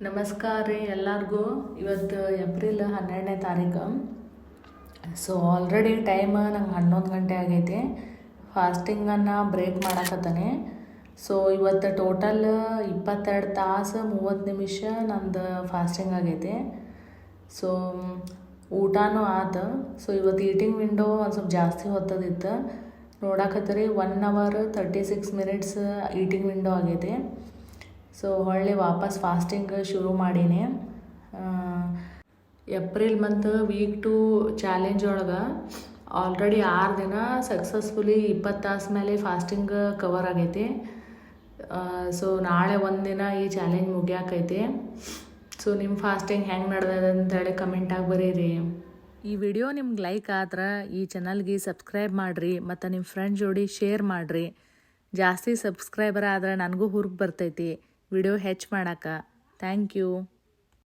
ನಮಸ್ಕಾರ ರೀ ಎಲ್ಲರಿಗೂ. ಇವತ್ತು ಏಪ್ರಿಲ್ 12ನೇ ತಾರೀಕು. ಸೊ ಆಲ್ರೆಡಿ ಟೈಮ್ ನಂಗೆ 11 ಗಂಟೆ ಆಗೈತಿ. ಫಾಸ್ಟಿಂಗನ್ನು ಬ್ರೇಕ್ ಮಾಡಕತ್ತಾನೆ. ಸೊ ಇವತ್ತು ಟೋಟಲ್ 22 ತಾಸು 30 ನಿಮಿಷ ನಂದು ಫಾಸ್ಟಿಂಗ್ ಆಗೈತಿ. ಸೊ ಊಟನೂ ಆತು. ಸೊ ಇವತ್ತು ಈಟಿಂಗ್ ವಿಂಡೋ ಒಂದು ಸ್ವಲ್ಪ ಜಾಸ್ತಿ ಹೊತ್ತದಿತ್ತು. ನೋಡಕತ್ತರಿ 1 hour 36 minutes ಈಟಿಂಗ್ ವಿಂಡೋ ಆಗೈತಿ. ಸೊ ಹೊಳ್ಳಿ ವಾಪಸ್ ಫಾಸ್ಟಿಂಗ್ ಶುರು ಮಾಡೀನಿ. ಏಪ್ರಿಲ್ ಮಂತ್ ವೀಕ್ 2 ಚಾಲೆಂಜ್ ಒಳಗೆ ಆಲ್ರೆಡಿ 6 ದಿನ ಸಕ್ಸಸ್ಫುಲಿ 20 ತಾಸು ಮೇಲೆ ಫಾಸ್ಟಿಂಗ್ ಕವರ್ ಆಗೈತಿ. ಸೊ ನಾಳೆ ಒಂದಿನ ಈ ಚಾಲೆಂಜ್ ಮುಗಿಯಾಕೈತಿ. ಸೊ ನಿಮ್ಮ ಫಾಸ್ಟಿಂಗ್ ಹೆಂಗೆ ನಡೆದದ ಅಂತೇಳಿ ಕಮೆಂಟಾಗಿ ಬರೀರಿ. ಈ ವಿಡಿಯೋ ನಿಮ್ಗೆ ಲೈಕ್ ಆದ್ರೆ ಈ ಚಾನಲ್ಗೆ ಸಬ್ಸ್ಕ್ರೈಬ್ ಮಾಡಿರಿ ಮತ್ತು ನಿಮ್ಮ ಫ್ರೆಂಡ್ ಜೋಡಿ ಶೇರ್ ಮಾಡಿರಿ. ಜಾಸ್ತಿ ಸಬ್ಸ್ಕ್ರೈಬರ್ ಆದ್ರೆ ನನಗೂ ಹುರುಪು ಬರ್ತೈತಿ ವಿಡಿಯೋ ಹೆಚ್ಚು ಮಾಡಕ್ಕೆ. Thank you.